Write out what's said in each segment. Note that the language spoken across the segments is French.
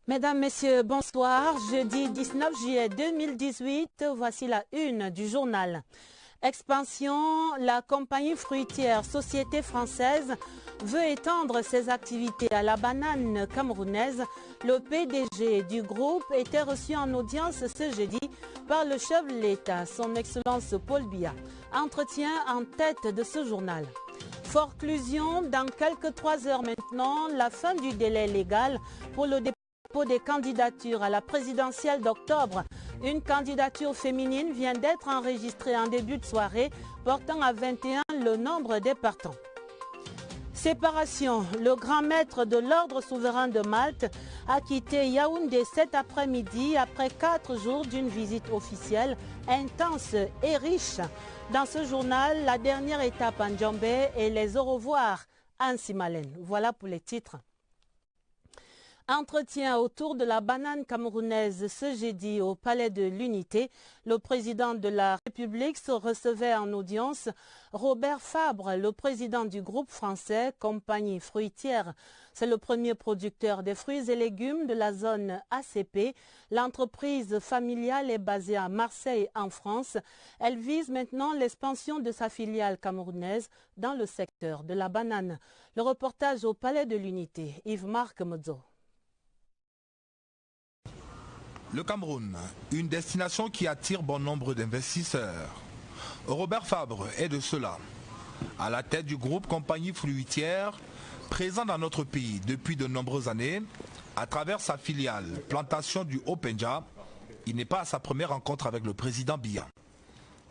Mesdames, Messieurs, bonsoir. Jeudi 19 juillet 2018, voici la une du journal. Expansion, la compagnie fruitière Société Française veut étendre ses activités à la banane camerounaise. Le PDG du groupe était reçu en audience ce jeudi par le chef de l'État, son Excellence Paul Biya. Entretien en tête de ce journal. Forclusion, dans quelques 3 heures maintenant, la fin du délai légal pour le dépôt des candidatures à la présidentielle d'octobre. Une candidature féminine vient d'être enregistrée en début de soirée, portant à 21 le nombre des partants. Séparation. Le grand maître de l'ordre souverain de Malte a quitté Yaoundé cet après-midi après 4 jours d'une visite officielle intense et riche. Dans ce journal, la dernière étape en Djambé et les au revoir en Simalène. Voilà pour les titres. Entretien autour de la banane camerounaise ce jeudi au Palais de l'Unité. Le président de la République se recevait en audience Robert Fabre, le président du groupe français Compagnie fruitière. C'est le premier producteur des fruits et légumes de la zone ACP. L'entreprise familiale est basée à Marseille en France. Elle vise maintenant l'expansion de sa filiale camerounaise dans le secteur de la banane. Le reportage au Palais de l'Unité, Yves-Marc Modzo. Le Cameroun, une destination qui attire bon nombre d'investisseurs. Robert Fabre est de cela. À la tête du groupe Compagnie fruitière, présent dans notre pays depuis de nombreuses années, à travers sa filiale Plantation du Haut-Pendja, il n'est pas à sa première rencontre avec le président Biya.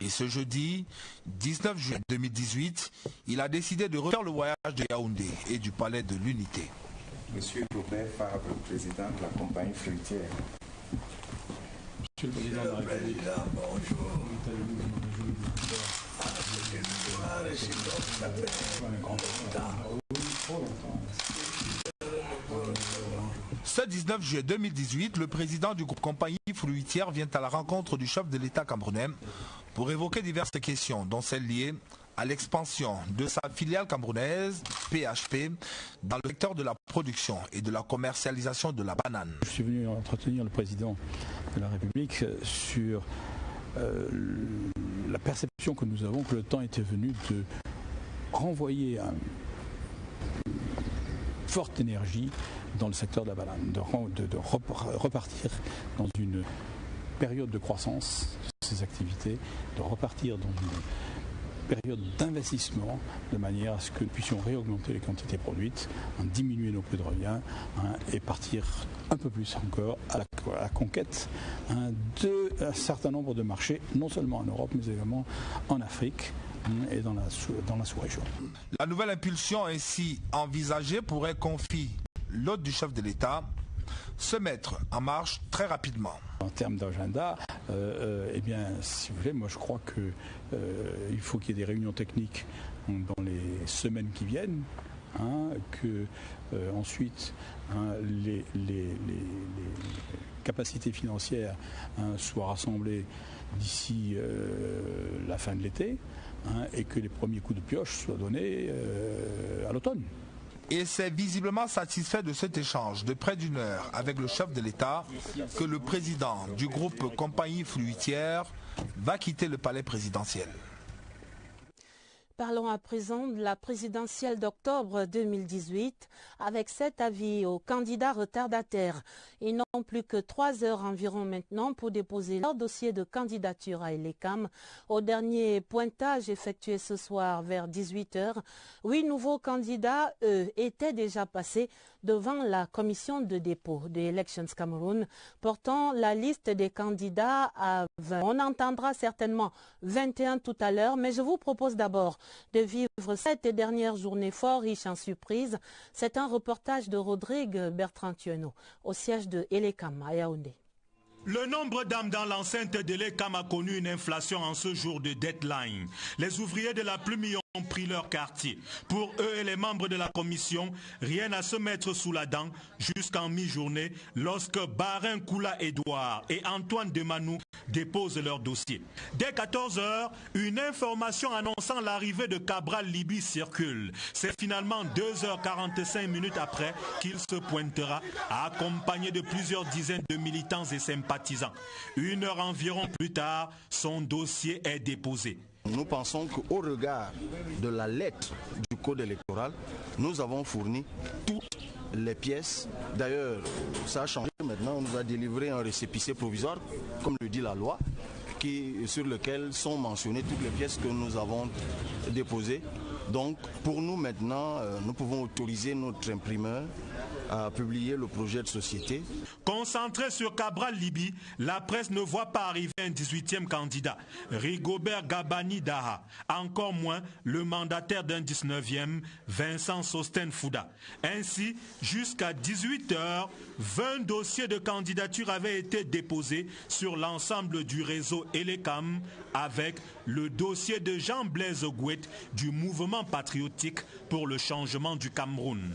Et ce jeudi 19 juillet 2018, il a décidé de refaire le voyage de Yaoundé et du Palais de l'Unité. Monsieur Robert Fabre, président de la Compagnie fruitière. Monsieur le Président de la République, bonjour. Ce 19 juillet 2018, le président du groupe Compagnie fruitière vient à la rencontre du chef de l'État camerounais pour évoquer diverses questions, dont celles liées à l'expansion de sa filiale camerounaise, PHP, dans le secteur de la production et de la commercialisation de la banane. Je suis venu entretenir le président de la République sur la perception que nous avons que le temps était venu de renvoyer une forte énergie dans le secteur de la banane, de repartir dans une période de croissance de ces activités, de repartir dans une période d'investissement de manière à ce que nous puissions réaugmenter les quantités produites, diminuer nos prix de revient et partir un peu plus encore à la conquête d'un certain nombre de marchés, non seulement en Europe mais également en Afrique et dans la sous-région. La nouvelle impulsion ainsi envisagée pourrait confier l'hôte du chef de l'État se mettre en marche très rapidement. En termes d'agenda, eh bien, si vous voulez, moi je crois qu'il faut qu'il y ait des réunions techniques dans les semaines qui viennent, que ensuite les capacités financières soient rassemblées d'ici la fin de l'été, et que les premiers coups de pioche soient donnés à l'automne. Et c'est visiblement satisfait de cet échange de près d'1 heure avec le chef de l'État que le président du groupe Compagnie fruitière va quitter le palais présidentiel. Parlons à présent de la présidentielle d'octobre 2018 avec cet avis aux candidats retardataires. Ils n'ont plus que 3 heures environ maintenant pour déposer leur dossier de candidature à Elecam. Au dernier pointage effectué ce soir vers 18 heures, 8 nouveaux candidats, eux, étaient déjà passés devant la commission de dépôt de Elections Cameroun, portant la liste des candidats à 20. On entendra certainement 21 tout à l'heure, mais je vous propose d'abord de vivre cette dernière journée fort riche en surprises. C'est un reportage de Rodrigue Bertrand-Tueno au siège de Elecam à Yaoundé. Le nombre d'âmes dans l'enceinte de l'ECAM a connu une inflation en ce jour de deadline. Les ouvriers de la plume ont pris leur quartier. Pour eux et les membres de la commission, rien à se mettre sous la dent jusqu'en mi-journée lorsque Barin Koula Edouard et Antoine Demanou déposent leur dossier. Dès 14 h, une information annonçant l'arrivée de Cabral Libye circule. C'est finalement 2h45 après qu'il se pointera, accompagné de plusieurs dizaines de militants et sympathisants. 1 heure environ plus tard, son dossier est déposé. Nous pensons qu'au regard de la lettre du code électoral, nous avons fourni toutes les pièces. D'ailleurs, ça a changé maintenant, on nous a délivré un récépissé provisoire, comme le dit la loi, sur lequel sont mentionnées toutes les pièces que nous avons déposées. Donc, pour nous maintenant, nous pouvons autoriser notre imprimeur à publier le projet de société. Concentré sur Cabral Libye, la presse ne voit pas arriver un 18e candidat, Rigobert Gabani Daha, encore moins le mandataire d'un 19e, Vincent Sosten Fouda. Ainsi, jusqu'à 18 h, 20 dossiers de candidature avaient été déposés sur l'ensemble du réseau Elekam avec le dossier de Jean-Blaise Gouet du mouvement patriotique pour le changement du Cameroun.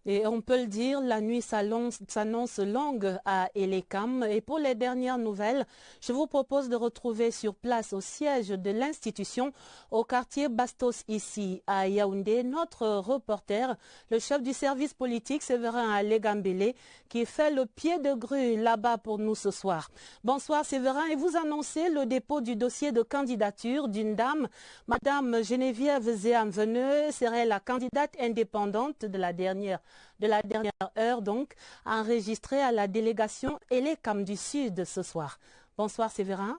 Et on peut le dire, la nuit s'annonce longue à Elekam. Et pour les dernières nouvelles, je vous propose de retrouver sur place au siège de l'institution, au quartier Bastos ici à Yaoundé, notre reporter, le chef du service politique Séverin Alégambélé, qui fait le pied de grue là-bas pour nous ce soir. Bonsoir Séverin, et vous annoncez le dépôt du dossier de candidature d'une dame, Madame Geneviève Zéam-Veneux, serait la candidate indépendante de la dernière heure, donc, enregistrée à la délégation Elekam du Sud ce soir. Bonsoir Séverin.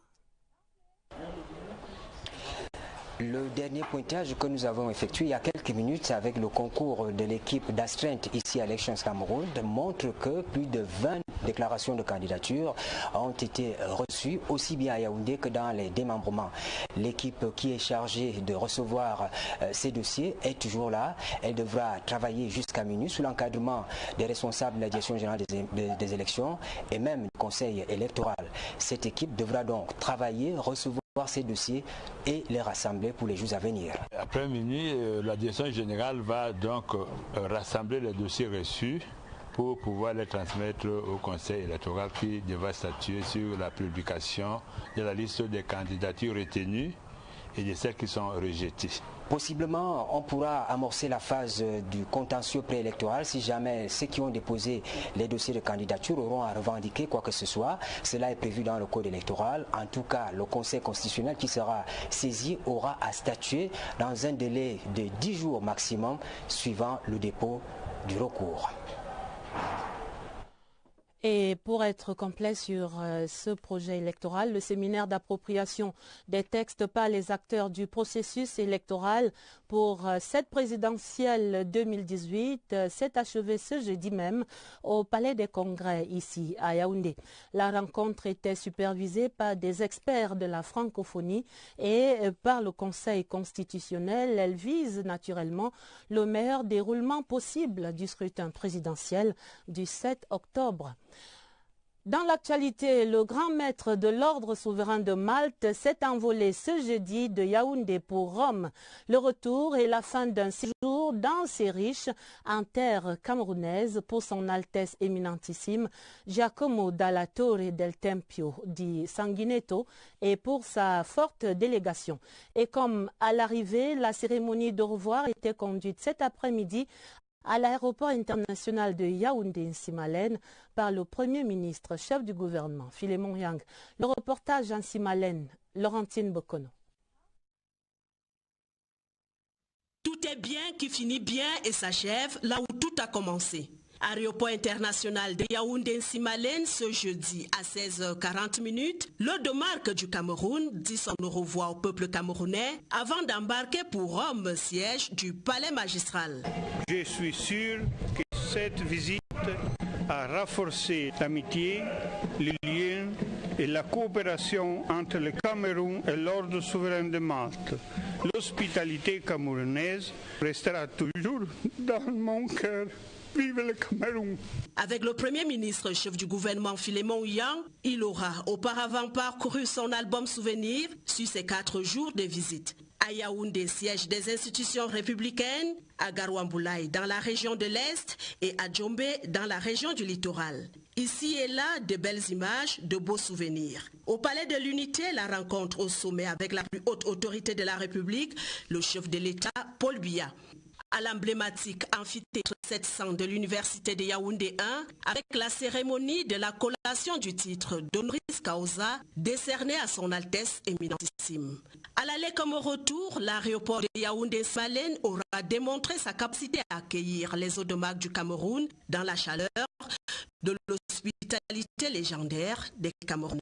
Le dernier pointage que nous avons effectué il y a quelques minutes avec le concours de l'équipe d'astreinte ici à Elections Cameroun montre que plus de 20 déclarations de candidature ont été reçues aussi bien à Yaoundé que dans les démembrements. L'équipe qui est chargée de recevoir ces dossiers est toujours là. Elle devra travailler jusqu'à minuit sous l'encadrement des responsables de la direction générale des élections et même du conseil électoral. Cette équipe devra donc travailler, recevoir ces dossiers et les rassembler pour les jours à venir. Après minuit, la direction générale va donc rassembler les dossiers reçus pour pouvoir les transmettre au conseil électoral qui devra statuer sur la publication de la liste des candidatures retenues et de celles qui sont rejetées. Possiblement, on pourra amorcer la phase du contentieux préélectoral si jamais ceux qui ont déposé les dossiers de candidature auront à revendiquer quoi que ce soit. Cela est prévu dans le code électoral. En tout cas, le Conseil constitutionnel qui sera saisi aura à statuer dans un délai de 10 jours maximum suivant le dépôt du recours. Et pour être complet sur ce projet électoral, le séminaire d'appropriation des textes par les acteurs du processus électoral pour cette présidentielle 2018 s'est achevé ce jeudi même au Palais des Congrès ici à Yaoundé. La rencontre était supervisée par des experts de la francophonie et par le Conseil constitutionnel. Elle vise naturellement le meilleur déroulement possible du scrutin présidentiel du 7 octobre. Dans l'actualité, le grand maître de l'ordre souverain de Malte s'est envolé ce jeudi de Yaoundé pour Rome. Le retour et la fin d'un séjour dans ces riches en terre camerounaise pour son Altesse éminentissime Giacomo dalla Torre del Tempio di Sanguinetto et pour sa forte délégation. Et comme à l'arrivée, la cérémonie de revoir était conduite cet après-midi à l'aéroport international de Yaoundé-Nsimalène par le Premier ministre, chef du gouvernement, Philémon Yang. Le reportage en Nsimalène, Laurentine Bokono. Tout est bien qui finit bien et s'achève là où tout a commencé. Aéroport international de Yaoundé-Nsimalène ce jeudi à 16h40, le démarque du Cameroun dit son au revoir au peuple camerounais avant d'embarquer pour Rome, siège du palais magistral. Je suis sûr que cette visite a renforcé l'amitié, les liens et la coopération entre le Cameroun et l'ordre souverain de Malte. L'hospitalité camerounaise restera toujours dans mon cœur. Vive le Cameroun! Avec le Premier ministre, chef du gouvernement Philémon Yang, il aura auparavant parcouru son album souvenir sur ses 4 jours de visite. À Yaoundé, siège des institutions républicaines, à Garouamboulaye dans la région de l'Est et à Djombe dans la région du littoral. Ici et là, de belles images, de beaux souvenirs. Au Palais de l'Unité, la rencontre au sommet avec la plus haute autorité de la République, le chef de l'État, Paul Biya. À l'emblématique amphithéâtre 700 de l'Université de Yaoundé 1, avec la cérémonie de la collation du titre d'honoris causa décerné à son Altesse éminentissime. À l'aller comme au retour, l'aéroport de Yaoundé-Nsimalen aura démontré sa capacité à accueillir les Audomacs du Cameroun dans la chaleur de l'hospitalité légendaire des Camerounais.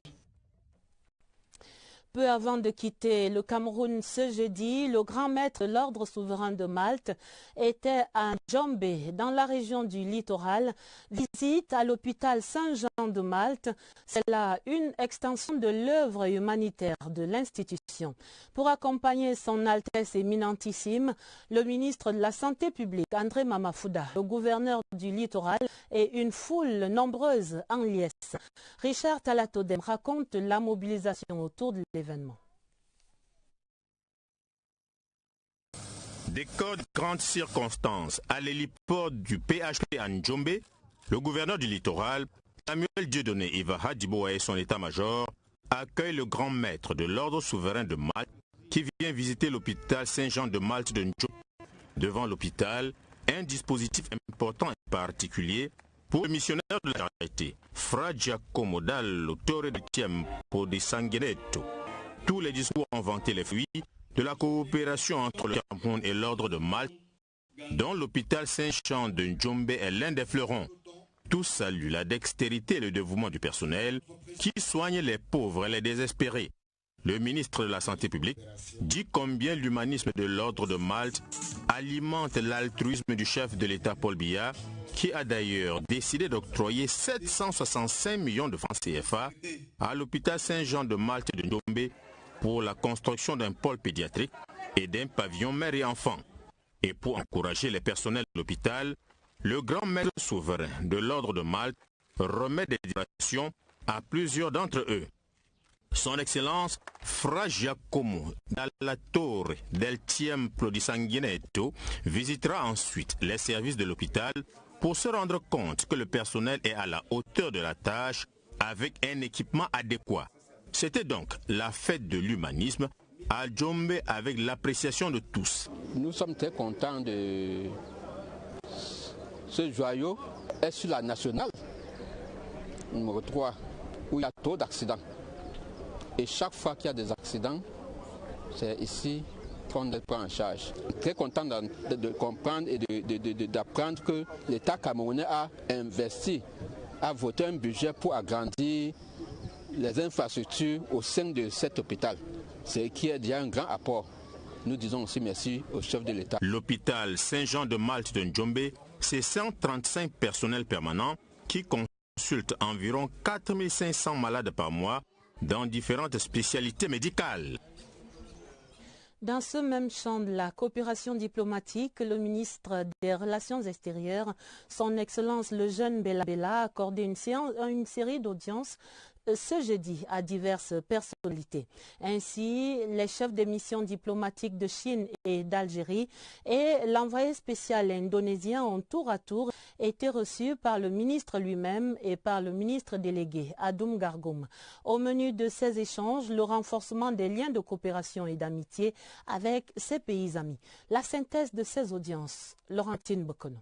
Peu avant de quitter le Cameroun ce jeudi, le grand maître de l'ordre souverain de Malte était à Djombe, dans la région du littoral. Visite à l'hôpital Saint-Jean de Malte. C'est là une extension de l'œuvre humanitaire de l'institution. Pour accompagner son Altesse éminentissime, le ministre de la Santé publique, André Mamafouda, le gouverneur du littoral et une foule nombreuse en liesse. Richard Talatodem raconte la mobilisation autour de l'événement. Décor de grandes circonstances à l'héliport du PHP à Djombe, le gouverneur du littoral, Samuel Dieudonné Ivaha Diboa et son état-major accueillent le grand maître de l'ordre souverain de Malte qui vient visiter l'hôpital Saint-Jean de Malte de Djombe. Devant l'hôpital, un dispositif important et particulier pour le missionnaire de la charité, Fra Giacomo dall'autore del Tempo di Sanguinetto. Tous les discours ont vanté les fruits de la coopération entre le Cameroun et l'ordre de Malte, dont l'hôpital Saint-Jean de Djombe est l'un des fleurons. Tous saluent la dextérité et le dévouement du personnel qui soigne les pauvres et les désespérés. Le ministre de la Santé publique dit combien l'humanisme de l'ordre de Malte alimente l'altruisme du chef de l'État Paul Biya, qui a d'ailleurs décidé d'octroyer 765 millions de francs CFA à l'hôpital Saint-Jean de Malte de Djombe pour la construction d'un pôle pédiatrique et d'un pavillon mère et enfant. Et pour encourager les personnels de l'hôpital, le grand maître souverain de l'ordre de Malte remet des directions à plusieurs d'entre eux. Son Excellence Fra Giacomo dalla Torre del Tempo di Sanguinetto visitera ensuite les services de l'hôpital pour se rendre compte que le personnel est à la hauteur de la tâche avec un équipement adéquat. C'était donc la fête de l'humanisme à Djombe avec l'appréciation de tous. Nous sommes très contents de ce joyau est sur la nationale numéro 3 où il y a trop d'accidents. Et chaque fois qu'il y a des accidents, c'est ici qu'on les prend en charge. Très content de comprendre et d'apprendre que l'État camerounais a investi, a voté un budget pour agrandir les infrastructures au sein de cet hôpital. C'est qui est déjà un grand apport. Nous disons aussi merci au chef de l'État. L'hôpital Saint-Jean de Malte de Djombe, c'est 135 personnels permanents qui consultent environ 4500 malades par mois dans différentes spécialités médicales. Dans ce même champ de la coopération diplomatique, le ministre des Relations extérieures, son Excellence le jeune Bella Bella, a accordé une série d'audiences ce jeudi à diverses personnalités. Ainsi, les chefs des missions diplomatiques de Chine et d'Algérie et l'envoyé spécial indonésien ont tour à tour été reçus par le ministre lui-même et par le ministre délégué, Adoum Gargoum. Au menu de ces échanges, le renforcement des liens de coopération et d'amitié avec ces pays amis. La synthèse de ces audiences, Laurentine Bokono.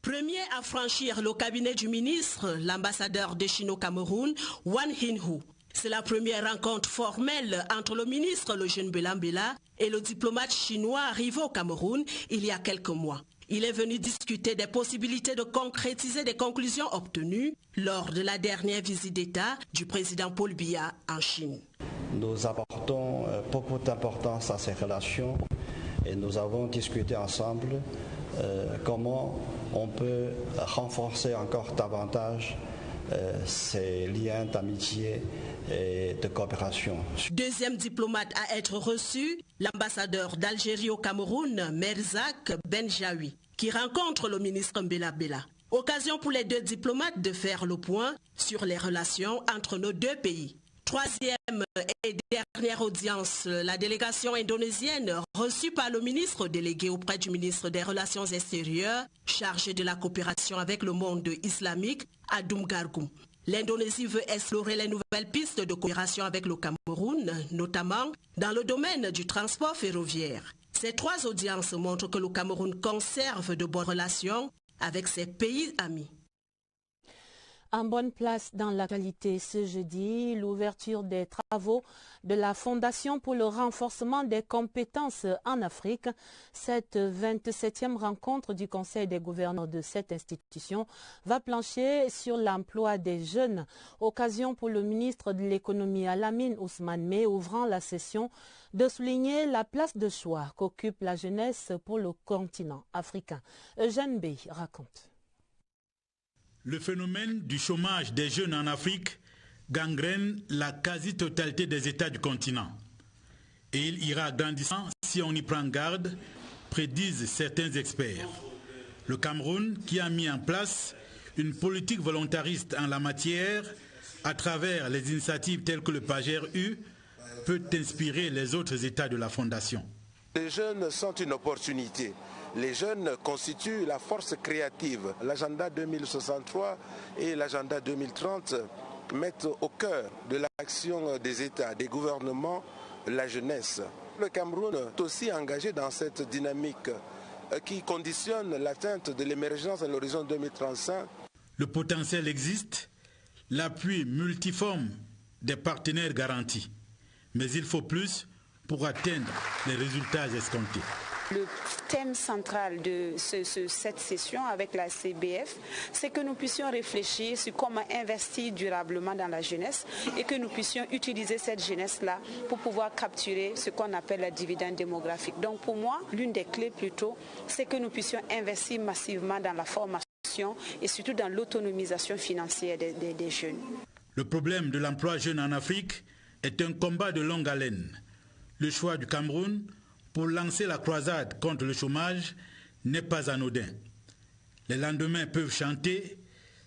Premier à franchir le cabinet du ministre, l'ambassadeur de Chine au Cameroun, Wan Hinhu. C'est la première rencontre formelle entre le ministre, le jeune Bella Bella, et le diplomate chinois arrivé au Cameroun il y a quelques mois. Il est venu discuter des possibilités de concrétiser des conclusions obtenues lors de la dernière visite d'État du président Paul Biya en Chine. Nous apportons beaucoup d'importance à ces relations et nous avons discuté ensemble comment on peut renforcer encore davantage ces liens d'amitié et de coopération. Deuxième diplomate à être reçu, l'ambassadeur d'Algérie au Cameroun, Merzak Benjaoui, qui rencontre le ministre Bella Bella. Occasion pour les deux diplomates de faire le point sur les relations entre nos deux pays. Troisième et dernière audience, la délégation indonésienne reçue par le ministre délégué auprès du ministre des Relations extérieures, chargé de la coopération avec le monde islamique, Adoum Gargoum. L'Indonésie veut explorer les nouvelles pistes de coopération avec le Cameroun, notamment dans le domaine du transport ferroviaire. Ces trois audiences montrent que le Cameroun conserve de bonnes relations avec ses pays amis. En bonne place dans l'actualité ce jeudi, l'ouverture des travaux de la Fondation pour le renforcement des compétences en Afrique. Cette 27e rencontre du Conseil des gouverneurs de cette institution va plancher sur l'emploi des jeunes. Occasion pour le ministre de l'économie Alamine Ousmane Meh, ouvrant la session, de souligner la place de choix qu'occupe la jeunesse pour le continent africain. Eugène Bey raconte. Le phénomène du chômage des jeunes en Afrique gangrène la quasi-totalité des États du continent. Et il ira grandissant si on y prend garde, prédisent certains experts. Le Cameroun, qui a mis en place une politique volontariste en la matière, à travers les initiatives telles que le PAGER-U, peut inspirer les autres États de la Fondation. Les jeunes sont une opportunité. Les jeunes constituent la force créative. L'agenda 2063 et l'agenda 2030 mettent au cœur de l'action des États, des gouvernements, la jeunesse. Le Cameroun est aussi engagé dans cette dynamique qui conditionne l'atteinte de l'émergence à l'horizon 2035. Le potentiel existe, l'appui multiforme des partenaires garantis. Mais il faut plus pour atteindre les résultats escomptés. Le thème central de cette session avec la CBF, c'est que nous puissions réfléchir sur comment investir durablement dans la jeunesse et que nous puissions utiliser cette jeunesse-là pour pouvoir capturer ce qu'on appelle la dividende démographique. Donc pour moi, l'une des clés plutôt, c'est que nous puissions investir massivement dans la formation et surtout dans l'autonomisation financière des jeunes. Le problème de l'emploi jeune en Afrique est un combat de longue haleine. Le choix du Cameroun pour lancer la croisade contre le chômage n'est pas anodin. Les lendemains peuvent chanter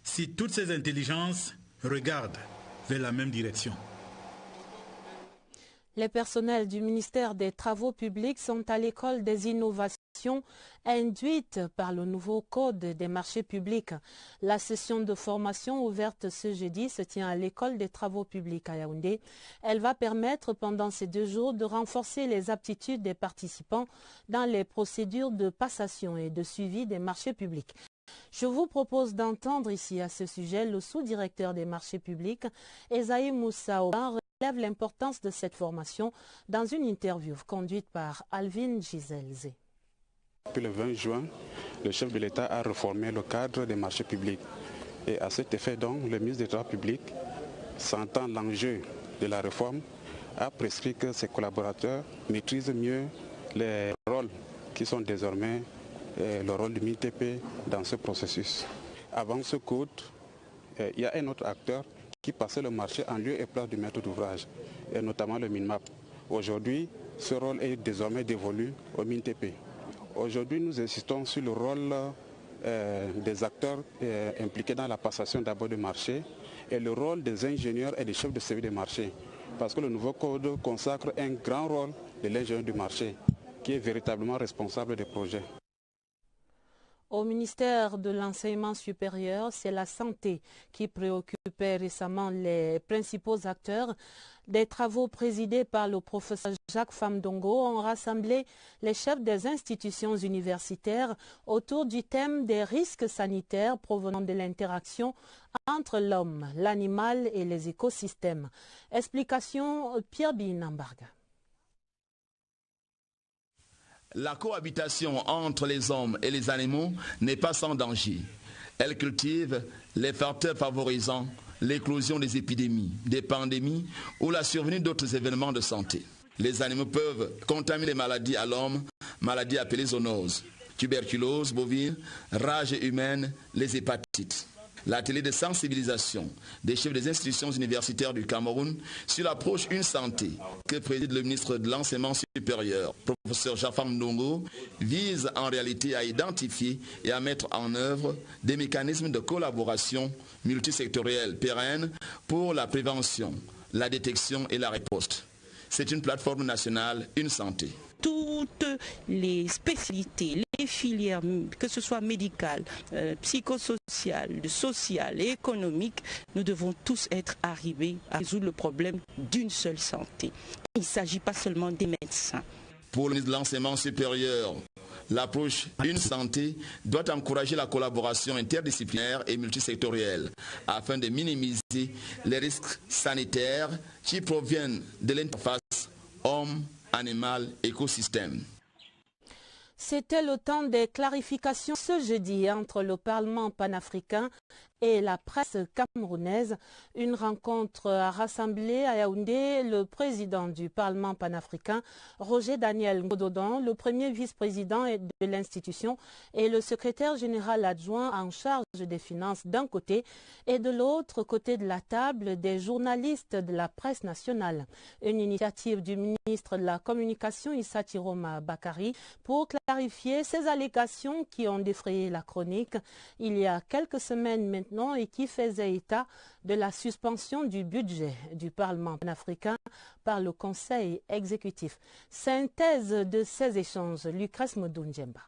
si toutes ces intelligences regardent vers la même direction. Les personnels du ministère des Travaux publics sont à l'école des innovations induites par le nouveau code des marchés publics. La session de formation ouverte ce jeudi se tient à l'école des Travaux publics à Yaoundé. Elle va permettre pendant ces 2 jours de renforcer les aptitudes des participants dans les procédures de passation et de suivi des marchés publics. Je vous propose d'entendre ici à ce sujet le sous-directeur des marchés publics, Esaïe Moussa Oban, relève l'importance de cette formation dans une interview conduite par Alvin Giselze. Depuis le 20 juin, le chef de l'État a réformé le cadre des marchés publics. Et à cet effet, donc, le ministre des Travaux publics, sentant l'enjeu de la réforme, a prescrit que ses collaborateurs maîtrisent mieux les rôles qui sont désormais le rôle du MINTP dans ce processus. Avant ce code, il y a un autre acteur qui passait le marché en lieu et place du maître d'ouvrage, et notamment le MINMAP. Aujourd'hui, ce rôle est désormais dévolu au MINTP. Aujourd'hui, nous insistons sur le rôle des acteurs impliqués dans la passation d'abord de marché et le rôle des ingénieurs et des chefs de service des marchés. Parce que le nouveau code consacre un grand rôle de l'ingénieur du marché, qui est véritablement responsable des projets. Au ministère de l'Enseignement supérieur, c'est la santé qui préoccupait récemment les principaux acteurs. Des travaux présidés par le professeur Jacques Famdongo ont rassemblé les chefs des institutions universitaires autour du thème des risques sanitaires provenant de l'interaction entre l'homme, l'animal et les écosystèmes. Explication Pierre Binambarga. La cohabitation entre les hommes et les animaux n'est pas sans danger. Elle cultive les facteurs favorisant l'éclosion des épidémies, des pandémies ou la survenue d'autres événements de santé. Les animaux peuvent contaminer les maladies à l'homme, maladies appelées zoonoses, tuberculose bovine, rage humaine, les hépatites. L'atelier de sensibilisation des chefs des institutions universitaires du Cameroun sur l'approche Une Santé que préside le ministre de l'Enseignement supérieur, professeur Jacques Famdongo, vise en réalité à identifier et à mettre en œuvre des mécanismes de collaboration multisectoriels pérennes pour la prévention, la détection et la riposte. C'est une plateforme nationale, une santé. Toutes les spécialités, les filières, que ce soit médicales, psychosociales, sociales et économiques, nous devons tous être arrivés à résoudre le problème d'une seule santé. Il ne s'agit pas seulement des médecins. Pour le ministre de l'Enseignement supérieur, l'approche d'une santé doit encourager la collaboration interdisciplinaire et multisectorielle afin de minimiser les risques sanitaires qui proviennent de l'interface homme, animal, écosystème. C'était le temps des clarifications ce jeudi entre le Parlement panafricain et la presse camerounaise. Une rencontre a rassemblé à Yaoundé le président du Parlement panafricain, Roger Daniel Ngododon, le premier vice-président de l'institution et le secrétaire général adjoint en charge des finances d'un côté et de l'autre côté de la table des journalistes de la presse nationale. Une initiative du ministre de la Communication Issa Chiroma Bakari pour clarifier ces allégations qui ont défrayé la chronique il y a quelques semaines maintenant et qui faisait état de la suspension du budget du Parlement panafricain par le Conseil exécutif. Synthèse de ces échanges, Lucrèce Modunjemba.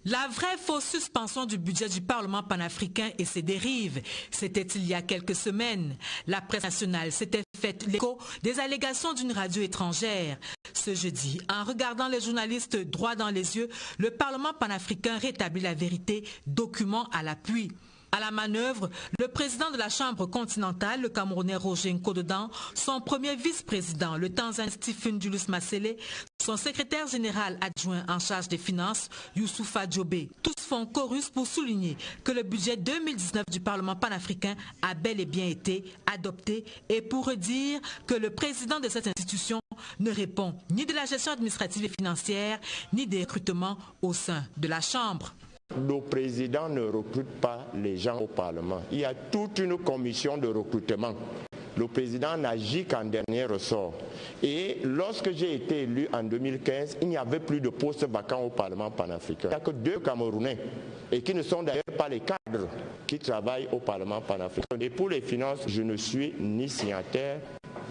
La vraie fausse suspension du budget du Parlement panafricain et ses dérives, c'était il y a quelques semaines. La presse nationale s'était faite l'écho des allégations d'une radio étrangère. Ce jeudi, en regardant les journalistes droit dans les yeux, le Parlement panafricain rétablit la vérité, document à l'appui. À la manœuvre, le président de la Chambre continentale, le Camerounais Roger Nkododon, son premier vice-président, le Tanzanien Stephen Julius Masele, son secrétaire général adjoint en charge des finances, Youssoufa Diobé. Tous font chorus pour souligner que le budget 2019 du Parlement panafricain a bel et bien été adopté et pour redire que le président de cette institution ne répond ni de la gestion administrative et financière, ni des recrutements au sein de la Chambre. Le président ne recrute pas les gens au Parlement. Il y a toute une commission de recrutement. Le président n'agit qu'en dernier ressort. Et lorsque j'ai été élu en 2015, il n'y avait plus de postes vacants au Parlement panafricain. Il n'y a que 2 Camerounais, et qui ne sont d'ailleurs pas les cadres qui travaillent au Parlement panafricain. Et pour les finances, je ne suis ni signataire,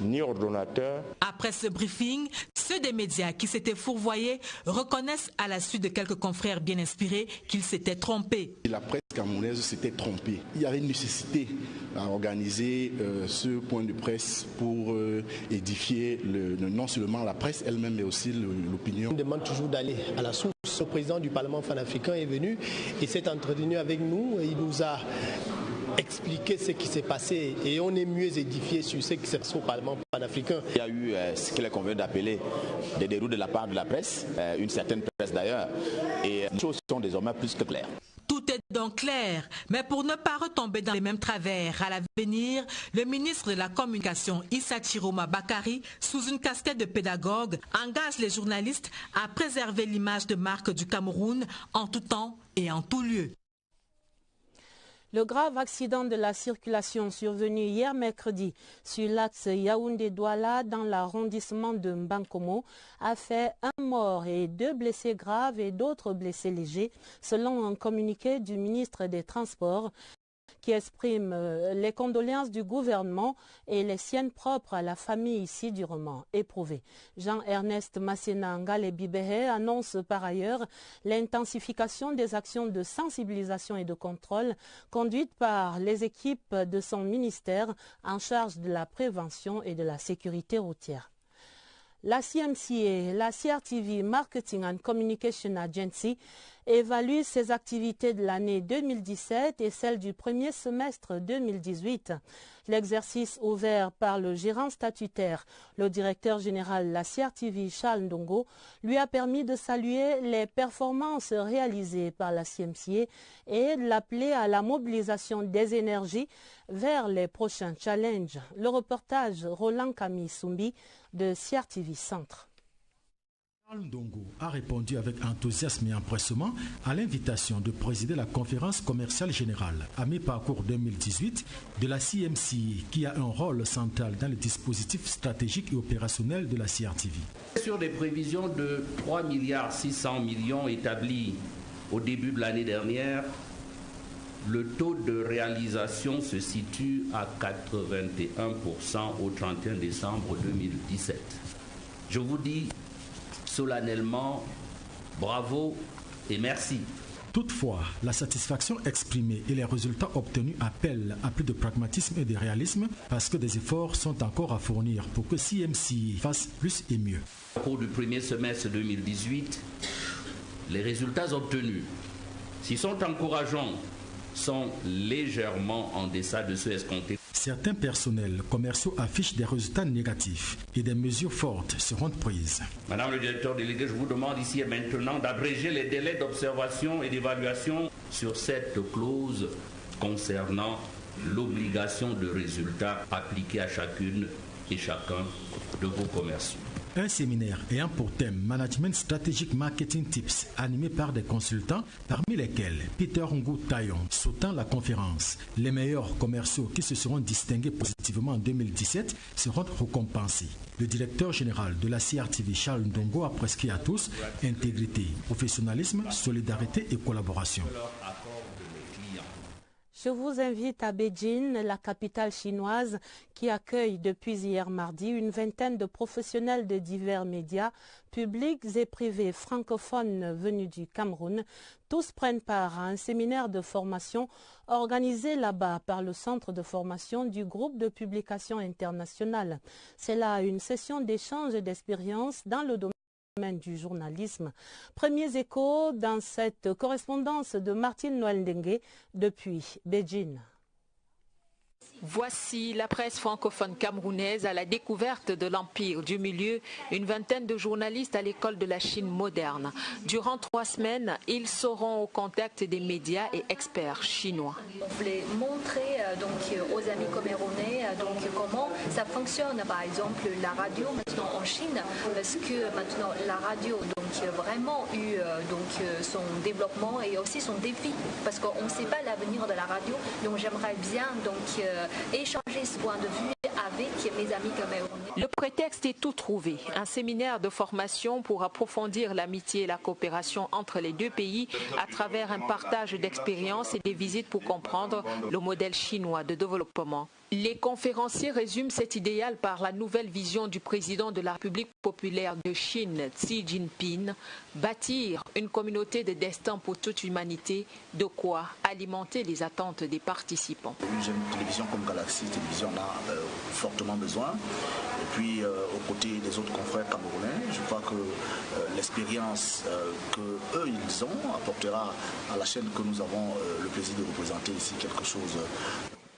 ni ordonnateur. Après ce briefing, ceux des médias qui s'étaient fourvoyés reconnaissent à la suite de quelques confrères bien inspirés qu'ils s'étaient trompés. La presse camerounaise s'était trompée. Il y avait une nécessité à organiser ce point de presse pour édifier non seulement la presse elle-même, mais aussi l'opinion. On demande toujours d'aller à la source. Le président du Parlement panafricain est venu et s'est entretenu avec nous. Et il nous a expliquer ce qui s'est passé et on est mieux édifié sur ce qui s'est passé au Parlement panafricain. Il y a eu ce qu'il est convenu d'appeler des dérouts de la part de la presse, une certaine presse d'ailleurs, et les choses sont désormais plus que claires. Tout est donc clair, mais pour ne pas retomber dans les mêmes travers à l'avenir, le ministre de la Communication Issa Chiroma Bakari, sous une casquette de pédagogue, engage les journalistes à préserver l'image de marque du Cameroun en tout temps et en tout lieu. Le grave accident de la circulation survenu hier mercredi sur l'axe Yaoundé-Douala dans l'arrondissement de Mbankomo a fait 1 mort et 2 blessés graves et d'autres blessés légers, selon un communiqué du ministre des Transports qui exprime les condoléances du gouvernement et les siennes propres à la famille ici durement éprouvée. Jean-Ernest Massena Ngale-Bibehe annonce par ailleurs l'intensification des actions de sensibilisation et de contrôle conduites par les équipes de son ministère en charge de la prévention et de la sécurité routière. La CMCA, la CRTV Marketing and Communication Agency, évalue ses activités de l'année 2017 et celles du premier semestre 2018. L'exercice ouvert par le gérant statutaire, le directeur général de la CRTV, Charles Ndongo, lui a permis de saluer les performances réalisées par la CMCA et de l'appeler à la mobilisation des énergies vers les prochains challenges. Le reportage Roland Camille Soumbi de CRTV Centre. Charles Ndongo a répondu avec enthousiasme et empressement à l'invitation de présider la conférence commerciale générale à mi-parcours 2018 de la CMCA qui a un rôle central dans le dispositif stratégique et opérationnel de la CRTV. Sur des prévisions de 3,6 milliards établies au début de l'année dernière, le taux de réalisation se situe à 81% au 31 décembre 2017. Je vous dis solennellement bravo et merci. Toutefois, la satisfaction exprimée et les résultats obtenus appellent à plus de pragmatisme et de réalisme parce que des efforts sont encore à fournir pour que CMC fasse plus et mieux. Au cours du premier semestre 2018, les résultats obtenus, s'ils sont encourageants, sont légèrement en deçà de ceux escomptés. Certains personnels commerciaux affichent des résultats négatifs et des mesures fortes seront prises. Madame le directeur délégué, je vous demande ici et maintenant d'abréger les délais d'observation et d'évaluation sur cette clause concernant l'obligation de résultats appliquée à chacune et chacun de vos commerciaux. Un séminaire ayant pour thème Management Strategic Marketing Tips animé par des consultants, parmi lesquels Peter Ngou Tayon, sautant la conférence. Les meilleurs commerciaux qui se seront distingués positivement en 2017 seront récompensés. Le directeur général de la CRTV, Charles Ndongo, a prescrit à tous intégrité, professionnalisme, solidarité et collaboration. Je vous invite à Beijing, la capitale chinoise, qui accueille depuis hier mardi une vingtaine de professionnels de divers médias, publics et privés francophones venus du Cameroun. Tous prennent part à un séminaire de formation organisé là-bas par le centre de formation du groupe de publication internationale. C'est là une session d'échange d'expériences dans le domaine du journalisme. Premiers échos dans cette correspondance de Martine Noël Dengue depuis Beijing. Voici la presse francophone camerounaise à la découverte de l'empire du milieu, une vingtaine de journalistes à l'école de la Chine moderne. Durant 3 semaines, ils seront au contact des médias et experts chinois. On voulait montrer aux amis camerounais comment ça fonctionne, par exemple la radio maintenant en Chine, parce que maintenant la radio vraiment eu son développement et aussi son défi, parce qu'on ne sait pas l'avenir de la radio, donc j'aimerais bien échanger ce point de vue avec mes amis camerounais. Le prétexte est tout trouvé. Un séminaire de formation pour approfondir l'amitié et la coopération entre les deux pays à travers un partage d'expériences et des visites pour comprendre le modèle chinois de développement. Les conférenciers résument cet idéal par la nouvelle vision du président de la République populaire de Chine, Xi Jinping, bâtir une communauté de destin pour toute humanité, de quoi alimenter les attentes des participants. Une jeune télévision comme Galaxy Télévision en a fortement besoin. Et puis, aux côtés des autres confrères camerounais, je crois que l'expérience qu'eux, ils ont, apportera à la chaîne que nous avons le plaisir de représenter ici quelque chose.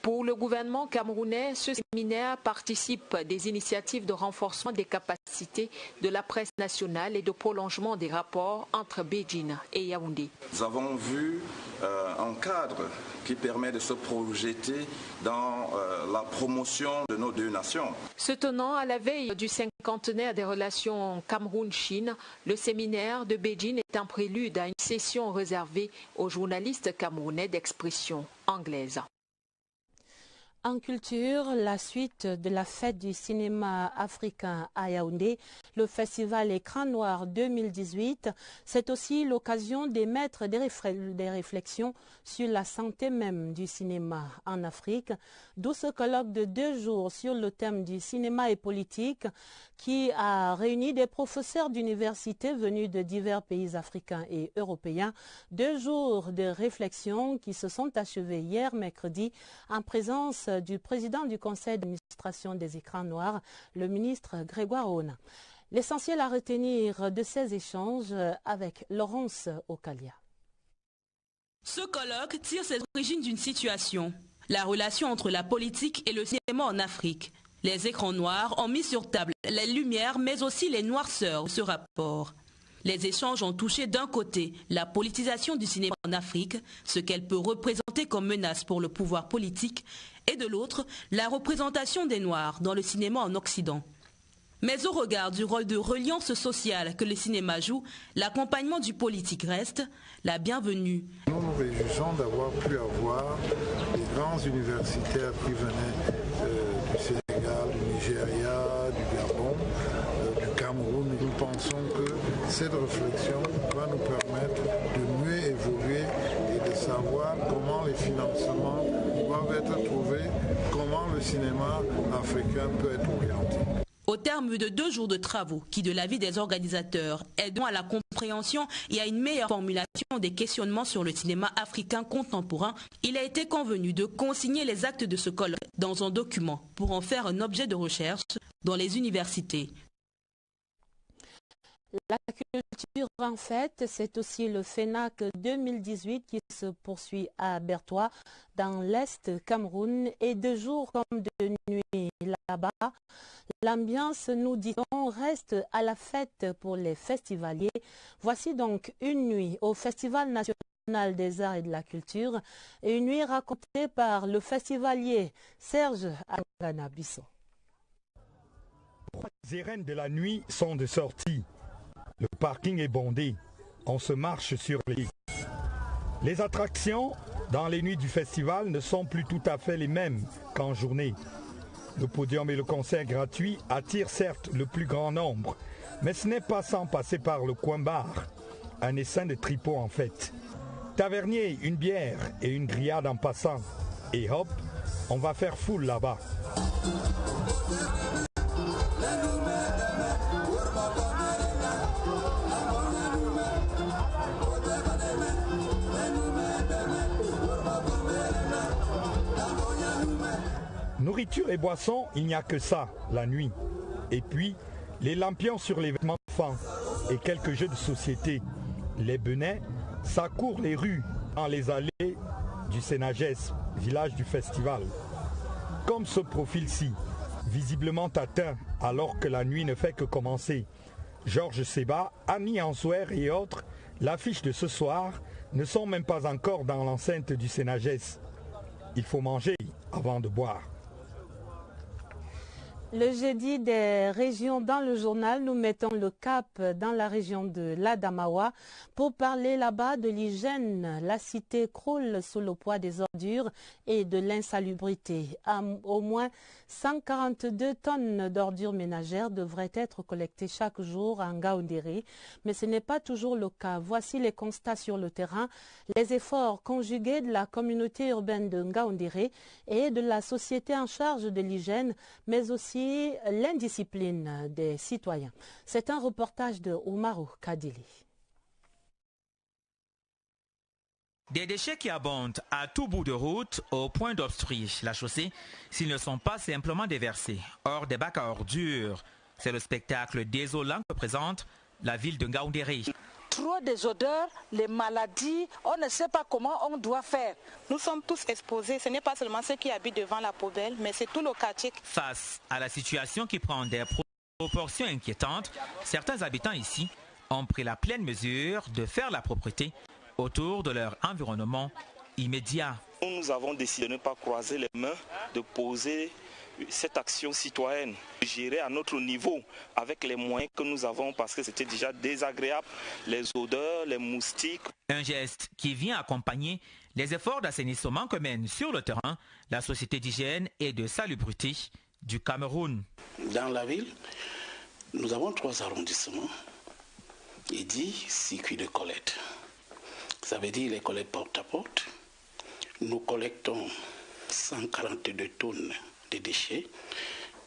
Pour le gouvernement camerounais, ce séminaire participe des initiatives de renforcement des capacités de la presse nationale et de prolongement des rapports entre Beijing et Yaoundé. Nous avons vu un cadre qui permet de se projeter dans la promotion de nos deux nations. Se tenant à la veille du 50aire des relations Cameroun-Chine, le séminaire de Beijing est un prélude à une session réservée aux journalistes camerounais d'expression anglaise. En culture, la suite de la fête du cinéma africain à Yaoundé, le festival Écran Noir 2018, c'est aussi l'occasion d'émettre des réflexions sur la santé même du cinéma en Afrique, d'où ce colloque de 2 jours sur le thème du cinéma et politique qui a réuni des professeurs d'université venus de divers pays africains et européens. 2 jours de réflexion qui se sont achevés hier mercredi en présence du président du conseil d'administration des Écrans Noirs, le ministre Grégoire Auna. L'essentiel à retenir de ces échanges avec Laurence Okalia. Ce colloque tire ses origines d'une situation, la relation entre la politique et le cinéma en Afrique. Les Écrans Noirs ont mis sur table les lumières mais aussi les noirceurs de ce rapport. Les échanges ont touché d'un côté la politisation du cinéma en Afrique, ce qu'elle peut représenter comme menace pour le pouvoir politique, et de l'autre, la représentation des Noirs dans le cinéma en Occident. Mais au regard du rôle de reliance sociale que le cinéma joue, l'accompagnement du politique reste la bienvenue. Nous nous réjouissons d'avoir pu avoir des grands universitaires qui venaient du Sénégal, du Nigeria, du Gabon, du Cameroun. Nous pensons que cette réflexion va nous permettre de mieux évoluer et de savoir comment les financements doivent être trouvés, comment le cinéma africain peut être orienté. Au terme de 2 jours de travaux qui, de l'avis des organisateurs, aident à la compréhension et à une meilleure formulation des questionnements sur le cinéma africain contemporain, il a été convenu de consigner les actes de ce colloque dans un document pour en faire un objet de recherche dans les universités. La culture, en fait, c'est aussi le FENAC 2018 qui se poursuit à Bertoua, dans l'Est Cameroun, et de jour comme de nuit là-bas. L'ambiance, nous dit-on, reste à la fête pour les festivaliers. Voici donc une nuit au Festival national des arts et de la culture, et une nuit racontée par le festivalier Serge Angana-Bissot. Les sirènes de la nuit sont de sortie. Le parking est bondé. On se marche sur les lits. Les attractions dans les nuits du festival ne sont plus tout à fait les mêmes qu'en journée. Le podium et le concert gratuit attirent certes le plus grand nombre, mais ce n'est pas sans passer par le coin bar, un essaim de tripot en fait. Tavernier, une bière et une grillade en passant. Et hop, on va faire foule là-bas. Nourriture et boissons, il n'y a que ça, la nuit. Et puis, les lampions sur les vêtements d'enfants et quelques jeux de société. Les benets, ça court les rues, dans les allées du Sénagès, village du festival. Comme ce profil-ci, visiblement atteint alors que la nuit ne fait que commencer. Georges Seba, Annie Ansouer et autres, l'affiche de ce soir, ne sont même pas encore dans l'enceinte du Sénagès. Il faut manger avant de boire. Le jeudi des régions dans le journal, nous mettons le cap dans la région de l'Adamawa pour parler là-bas de l'hygiène. La cité croule sous le poids des ordures et de l'insalubrité. Au moins 142 tonnes d'ordures ménagères devraient être collectées chaque jour à Ngaoundéré, mais ce n'est pas toujours le cas. Voici les constats sur le terrain, les efforts conjugués de la communauté urbaine de Ngaoundéré et de la société en charge de l'hygiène, mais aussi l'indiscipline des citoyens. C'est un reportage de Oumarou Kadili. Des déchets qui abondent à tout bout de route au point d'obstruer la chaussée s'ils ne sont pas simplement déversés hors des bacs à ordures. C'est le spectacle désolant que présente la ville de Ngaoundéré. Trop des odeurs, les maladies, on ne sait pas comment on doit faire. Nous sommes tous exposés, ce n'est pas seulement ceux qui habitent devant la poubelle, mais c'est tout le quartier. Face à la situation qui prend des proportions inquiétantes, certains habitants ici ont pris la pleine mesure de faire la propreté autour de leur environnement immédiat. Nous avons décidé de ne pas croiser les mains, de poser cette action citoyenne, gérer à notre niveau avec les moyens que nous avons parce que c'était déjà désagréable, les odeurs, les moustiques. Un geste qui vient accompagner les efforts d'assainissement que mène sur le terrain la Société d'hygiène et de salubrité du Cameroun. Dans la ville, nous avons 3 arrondissements et 10 circuits de collecte. Ça veut dire les collectes porte à porte. Nous collectons 142 tonnes de déchets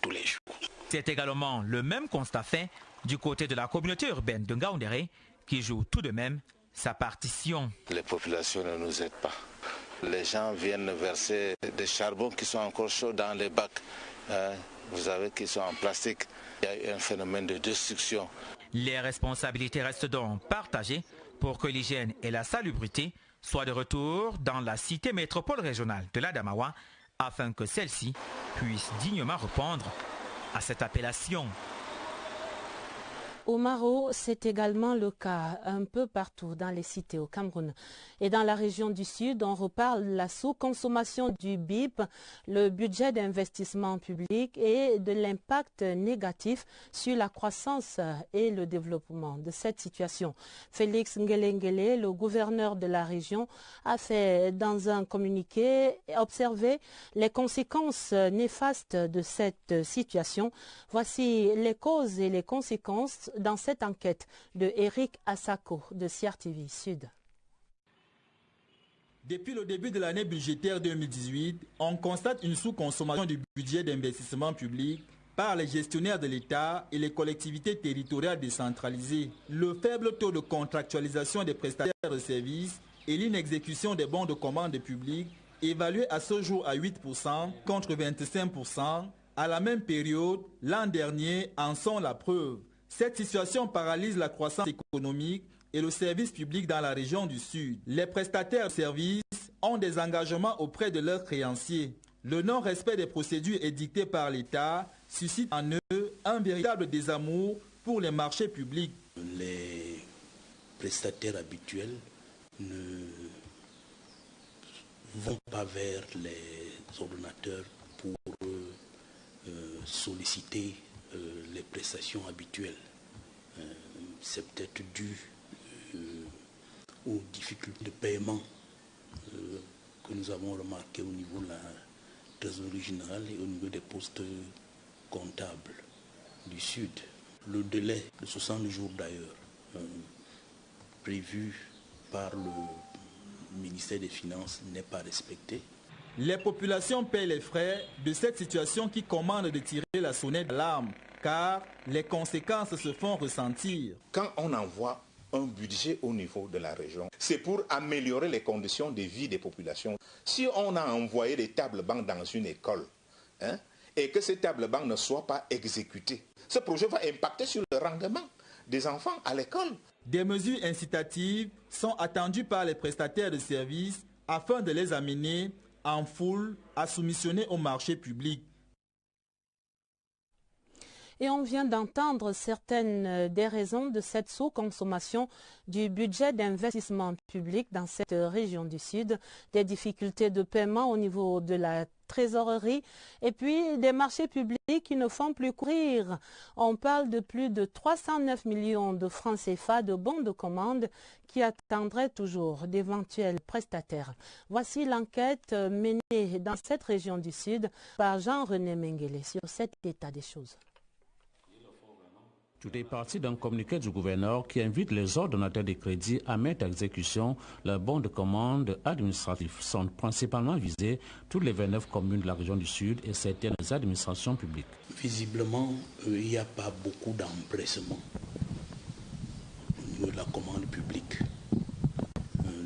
tous les jours. C'est également le même constat fait du côté de la communauté urbaine de Ngaoundéré qui joue tout de même sa partition. Les populations ne nous aident pas. Les gens viennent verser des charbons qui sont encore chauds dans les bacs. Vous savez qu'ils sont en plastique. Il y a eu un phénomène de destruction. Les responsabilités restent donc partagées pour que l'hygiène et la salubrité soient de retour dans la cité métropole régionale de l'Adamawa afin que celle-ci puisse dignement répondre à cette appellation. Au Maroc, c'est également le cas un peu partout dans les cités au Cameroun. Et dans la région du Sud, on reparle de la sous-consommation du BIP, le budget d'investissement public et de l'impact négatif sur la croissance et le développement de cette situation. Félix Ngelengele, le gouverneur de la région, a fait dans un communiqué observer les conséquences néfastes de cette situation. Voici les causes et les conséquences dans cette enquête de Eric Asako de CRTV Sud. Depuis le début de l'année budgétaire 2018, on constate une sous-consommation du budget d'investissement public par les gestionnaires de l'État et les collectivités territoriales décentralisées. Le faible taux de contractualisation des prestataires de services et l'inexécution des bons de commande publics, évalués à ce jour à 8% contre 25%, à la même période, l'an dernier, en sont la preuve. Cette situation paralyse la croissance économique et le service public dans la région du Sud. Les prestataires de services ont des engagements auprès de leurs créanciers. Le non-respect des procédures édictées par l'État suscite en eux un véritable désamour pour les marchés publics. Les prestataires habituels ne vont pas vers les ordonnateurs pour solliciter les prestations habituelles. C'est peut-être dû aux difficultés de paiement que nous avons remarquées au niveau de la trésorerie générale et au niveau des postes comptables du Sud. Le délai de 60 jours d'ailleurs, prévu par le ministère des Finances, n'est pas respecté. Les populations paient les frais de cette situation qui commande de tirer la sonnette d'alarme, car les conséquences se font ressentir. Quand on envoie un budget au niveau de la région, c'est pour améliorer les conditions de vie des populations. Si on a envoyé des tables-bancs dans une école, et que ces tables-bancs ne soient pas exécutées, ce projet va impacter sur le rendement des enfants à l'école. Des mesures incitatives sont attendues par les prestataires de services afin de les amener en foule à soumissionner au marché public. Et on vient d'entendre certaines des raisons de cette sous-consommation du budget d'investissement public dans cette région du Sud, des difficultés de paiement au niveau de la trésorerie et puis des marchés publics qui ne font plus courir. On parle de plus de 309 millions de francs CFA de bons de commande qui attendraient toujours d'éventuels prestataires. Voici l'enquête menée dans cette région du Sud par Jean-René Mengele sur cet état des choses. Tout est parti d'un communiqué du gouverneur qui invite les ordonnateurs de crédit à mettre à exécution leurs bons de commande administratifs. Sont principalement visés toutes les 29 communes de la région du Sud et certaines administrations publiques. Visiblement, il n'y a pas beaucoup d'empressement au niveau de la commande publique.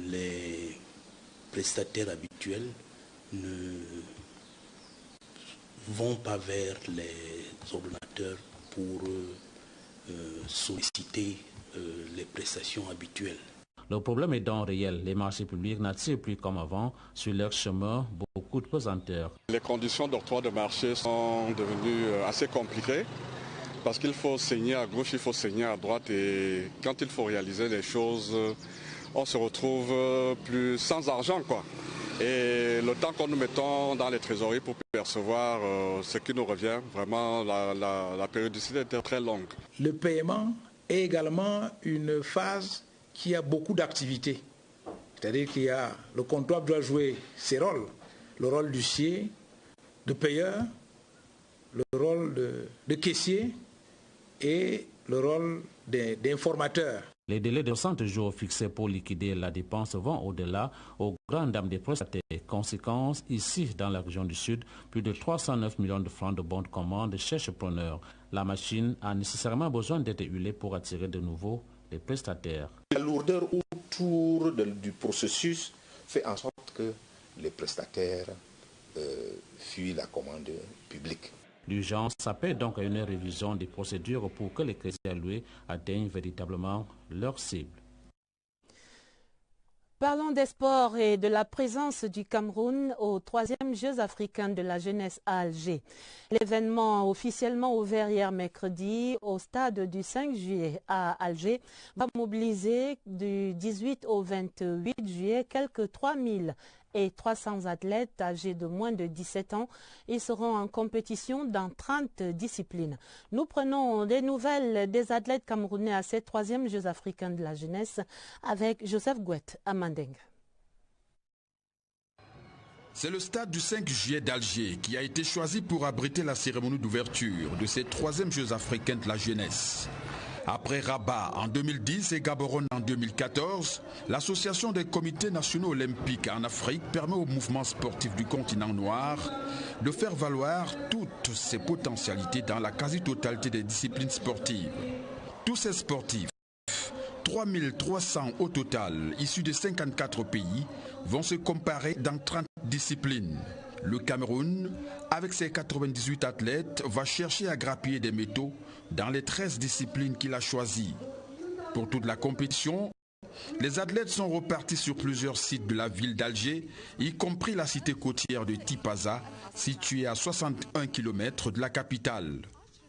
Les prestataires habituels ne vont pas vers les ordonnateurs pour solliciter les prestations habituelles. Le problème est donc réel. Les marchés publics n'attirent plus comme avant sur leur chemin beaucoup de pesanteurs. Les conditions d'octroi de marché sont devenues assez compliquées parce qu'il faut saigner à gauche, il faut saigner à droite et quand il faut réaliser les choses, on se retrouve plus sans argent, quoi. Et le temps qu'on nous mettons dans les trésoreries pour percevoir ce qui nous revient, vraiment la périodicité était très longue. Le paiement est également une phase qui a beaucoup d'activités. C'est-à-dire qu'il y a le comptable doit jouer ses rôles, le rôle d'huissier, de payeur, le rôle de caissier et le rôle d'informateur. Les délais de 60 jours fixés pour liquider la dépense vont au-delà aux grandes dames des prestataires. Conséquence, ici dans la région du Sud, plus de 309 millions de francs de bons de commande cherchent preneurs. La machine a nécessairement besoin d'être huilée pour attirer de nouveau les prestataires. La lourdeur autour du processus fait en sorte que les prestataires fuient la commande publique. L'urgence s'appelle donc à une révision des procédures pour que les crédits alloués atteignent véritablement leur cible. Parlons des sports et de la présence du Cameroun aux 3e Jeux africains de la jeunesse à Alger. L'événement officiellement ouvert hier mercredi au stade du 5 juillet à Alger va mobiliser du 18 au 28 juillet quelques 300 athlètes âgés de moins de 17 ans. Ils seront en compétition dans 30 disciplines. Nous prenons des nouvelles des athlètes camerounais à ces 3e Jeux africains de la jeunesse avec Joseph Gouet à Mandeng. C'est le stade du 5 juillet d'Alger qui a été choisi pour abriter la cérémonie d'ouverture de ces 3e Jeux africains de la jeunesse. Après Rabat en 2010 et Gaborone en 2014, l'Association des comités nationaux olympiques en Afrique permet au mouvement sportif du continent noir de faire valoir toutes ses potentialités dans la quasi-totalité des disciplines sportives. Tous ces sportifs, 3300 au total, issus de 54 pays, vont se comparer dans 30 disciplines. Le Cameroun, avec ses 98 athlètes, va chercher à grappiller des métaux dans les 13 disciplines qu'il a choisies. Pour toute la compétition, les athlètes sont repartis sur plusieurs sites de la ville d'Alger, y compris la cité côtière de Tipaza, située à 61 km de la capitale.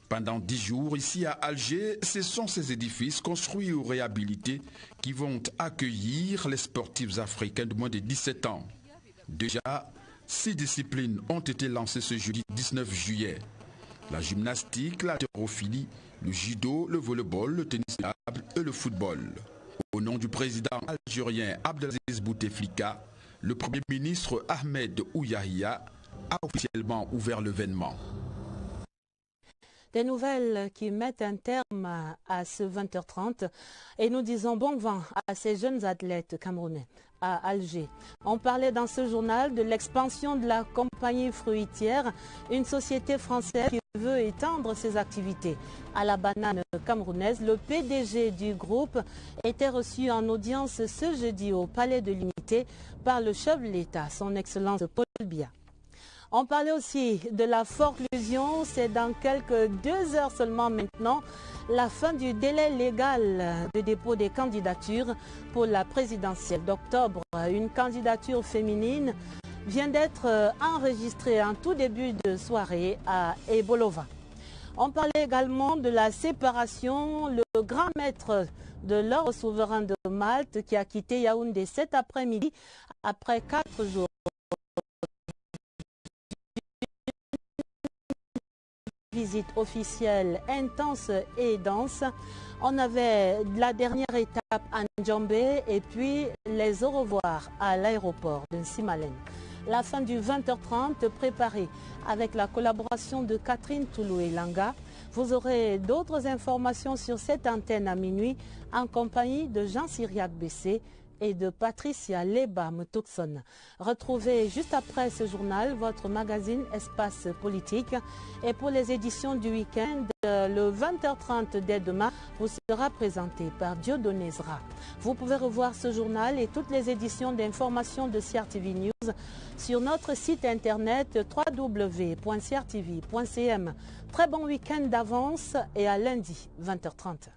Pendant 10 jours, ici à Alger, ce sont ces édifices construits ou réhabilités qui vont accueillir les sportifs africains de moins de 17 ans. Déjà, 6 disciplines ont été lancées ce jeudi 19 juillet. La gymnastique, la haltérophilie, le judo, le volleyball, le tennis de table et le football. Au nom du président algérien Abdelaziz Bouteflika, le Premier ministre Ahmed Ouyahia a officiellement ouvert l'événement. Des nouvelles qui mettent un terme à ce 20h30 et nous disons bon vent à ces jeunes athlètes camerounais à Alger. On parlait dans ce journal de l'expansion de la compagnie fruitière, une société française qui veut étendre ses activités à la banane camerounaise. Le PDG du groupe était reçu en audience ce jeudi au Palais de l'Unité par le chef de l'État, son Excellence Paul Biya. On parlait aussi de la forclusion, c'est dans quelques 2 heures seulement maintenant la fin du délai légal de dépôt des candidatures pour la présidentielle d'octobre. Une candidature féminine vient d'être enregistrée en tout début de soirée à Ebolova. On parlait également de la séparation, le grand maître de l'ordre souverain de Malte qui a quitté Yaoundé cet après-midi après 4 jours. Visite officielle intense et dense. On avait la dernière étape à Ndjambé et puis les au revoir à l'aéroport de Nsimalène. La fin du 20h30 préparée avec la collaboration de Catherine Toulou-Elanga. Vous aurez d'autres informations sur cette antenne à minuit en compagnie de Jean-Cyriac Bessé et de Patricia Leba Moutoukson. Retrouvez juste après ce journal votre magazine Espace Politique. Et pour les éditions du week-end, le 20h30 dès demain vous sera présenté par Dieudonné Zra. Vous pouvez revoir ce journal et toutes les éditions d'information de CRTV News sur notre site internet www.crtv.cm. Très bon week-end d'avance et à lundi 20h30.